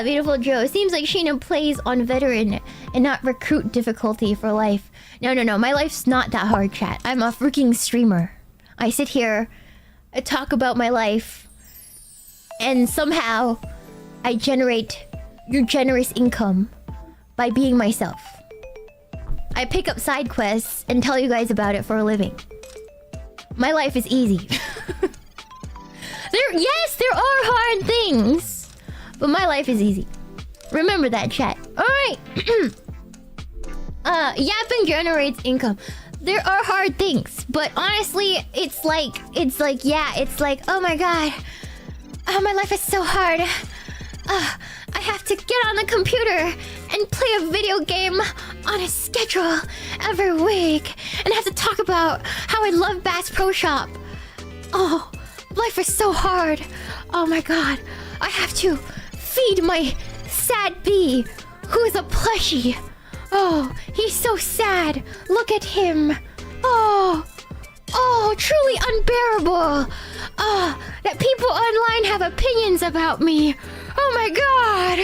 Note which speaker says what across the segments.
Speaker 1: Beautiful Joe. Seems like Shiina plays on veteran and not recruit difficulty for life. No. My life's not that hard, chat. I'm a freaking streamer. I sit here, I talk about my life, and somehow I generate your generous income by being myself. I pick up side quests and tell you guys about it for a living. My life is easy. Yes, there are hard things, but my life is easy. Remember that, chat. Alright. Yapping generates income. There are hard things, but honestly, it's like, oh my god. Oh, my life is so hard. I have to get on the computer and play a video game on a schedule every week, and have to talk about how I love Bass Pro Shop. Oh, life is so hard. Oh my god. I have to feed my sad bee, who is a plushie. Oh, he's so sad. Look at him. Oh, truly unbearable. That people online have opinions about me. Oh my god.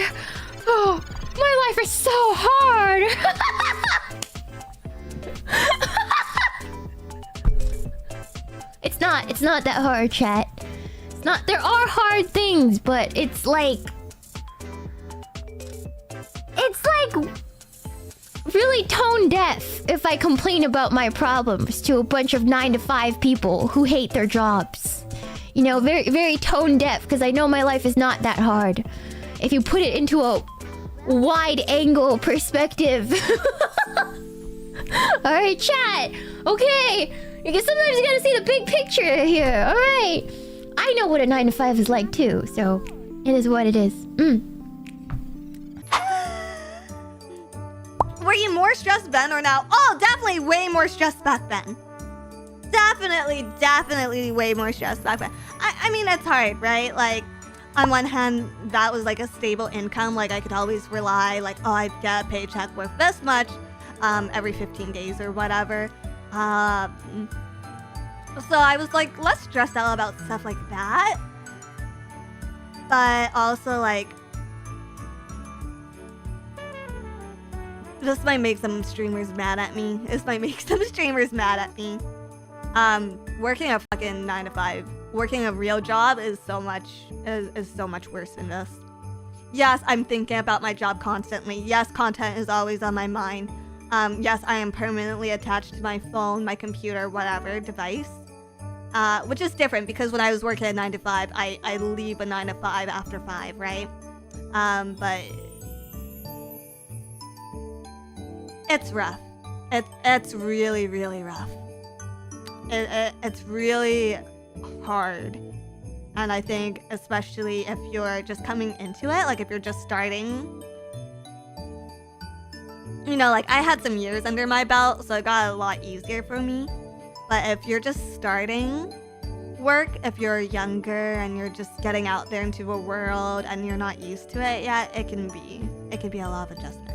Speaker 1: Oh, my life is so hard. It's not that hard, chat. It's not. There are hard things, but it's like really tone deaf if I complain about my problems to a bunch of 9-to-5 people who hate their jobs. You know, very, very tone deaf, because I know my life is not that hard. If you put it into a wide angle perspective. Alright, chat. Okay. Because sometimes you gotta see the big picture here. Alright. I know what a 9-to-5 is like too, so it is what it is.
Speaker 2: Were you more stressed then or now? Oh, definitely way more stressed back then. Definitely way more stressed back then. I mean, it's hard, right? Like, on one hand, that was like a stable income. Like, I could always rely, like, oh, I'd get a paycheck worth this much every 15 days or whatever. So I was like less stressed out about stuff like that. But also, like, this might make some streamers mad at me. Working a fucking 9-to-5, working a real job is so much worse than this. Yes, I'm thinking about my job constantly. Yes, content is always on my mind. Yes, I am permanently attached to my phone, my computer, whatever device. Which is different because when I was working at 9-to-5, I leave a 9-to-5 after 5, right? But it's rough. It's really, really rough. It's really hard. And I think especially if you're just coming into it, like if you're just starting, you know, like I had some years under my belt, so it got a lot easier for me. But if you're just starting work, if you're younger and you're just getting out there into a world and you're not used to it yet, it can be a lot of adjustment.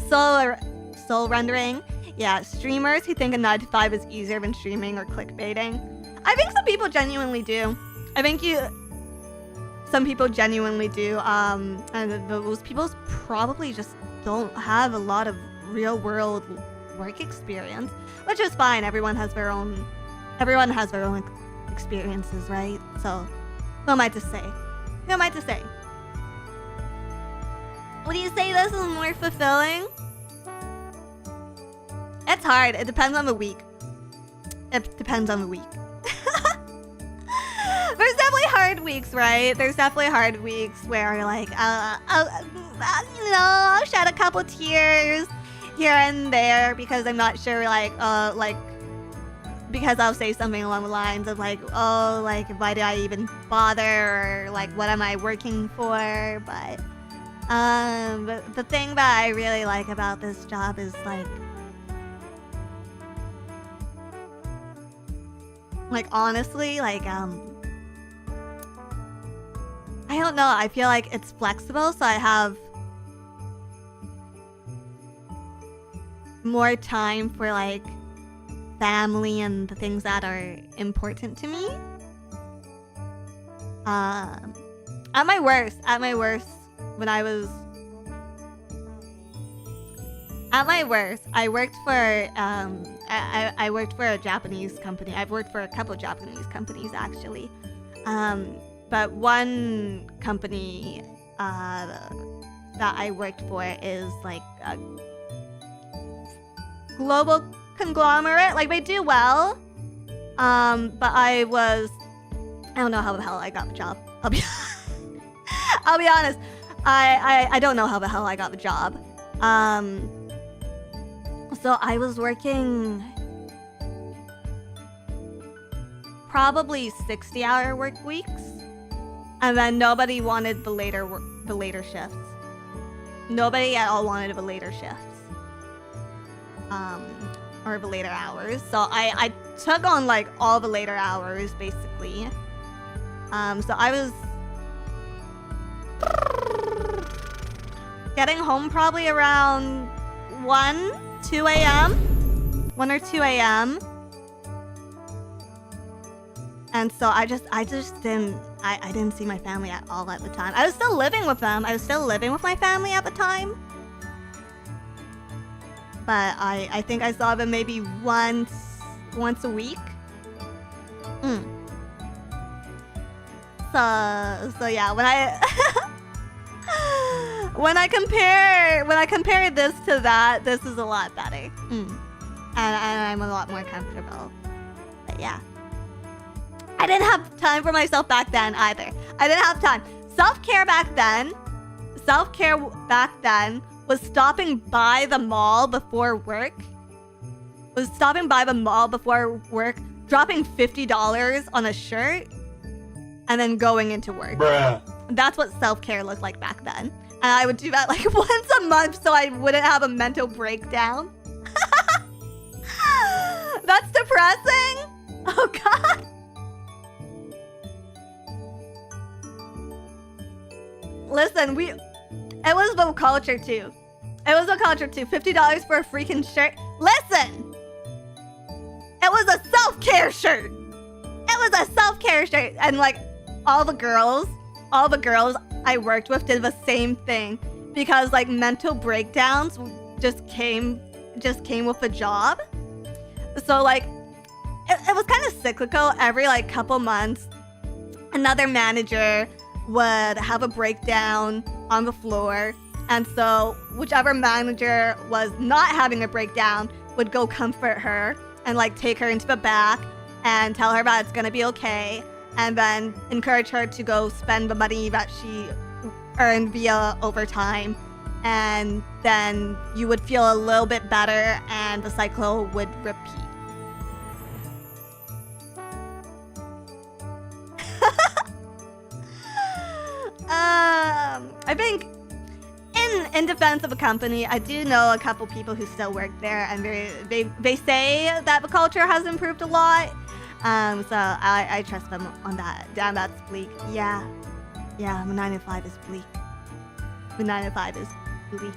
Speaker 2: Soul rendering. Yeah, streamers who think a 9-to-5 is easier than streaming or clickbaiting. I think some people genuinely do. Some people genuinely do. And those people probably just don't have a lot of real world work experience, which is fine. Everyone has their own experiences, right? So, who am I to say? Would you say this is more fulfilling? It's hard. It depends on the week. There's definitely hard weeks, right? There's definitely hard weeks where you're like, I'll shed a couple tears here and there because I'm not sure, because I'll say something along the lines of like, oh, like, why do I even bother? Or like, what am I working for? But the thing that I really like about this job is like honestly, I don't know, I feel like it's flexible, so I have more time for like family and the things that are important to me. At my worst, when I was at my worst, I worked for I worked for a Japanese company. I've worked for a couple Japanese companies actually, but one company that I worked for is like a global conglomerate. Like they do well, but I don't know how the hell I got the job. I'll be honest. I don't know how the hell I got the job. So I was working probably 60-hour work weeks, and then nobody wanted the later shifts. Nobody at all wanted the later shifts, or the later hours. So I took on like all the later hours basically. So I was getting home probably around 1 or 2 a.m. And so I didn't see my family at all at the time. I was still living with them. I was still living with my family at the time. But I think I saw them maybe once a week. So yeah, when I compare this to that, this is a lot better. And I'm a lot more comfortable. But yeah. I didn't have time for myself back then either. I didn't have time. Self-care back then was stopping by the mall before work. Dropping $50 on a shirt, and then going into work.
Speaker 3: Bruh.
Speaker 2: That's what self-care looked like back then. And I would do that like once a month so I wouldn't have a mental breakdown. That's depressing. Oh god. Listen, it was the culture too. $50 for a freaking shirt. Listen! It was a self-care shirt. And like all the girls I worked with did the same thing, because like mental breakdowns just came with the job. So like it was kind of cyclical. Every like couple months, another manager would have a breakdown on the floor, and so whichever manager was not having a breakdown would go comfort her and like take her into the back and tell her that it's gonna be okay, and then encourage her to go spend the money that she earned via overtime, and then you would feel a little bit better and the cycle would repeat. I think in defense of a company, I do know a couple people who still work there, and they say that the culture has improved a lot. So I trust them on that. Damn, that's Bleak. Yeah, the 9 to 5 is bleak. The 9 to 5 is bleak.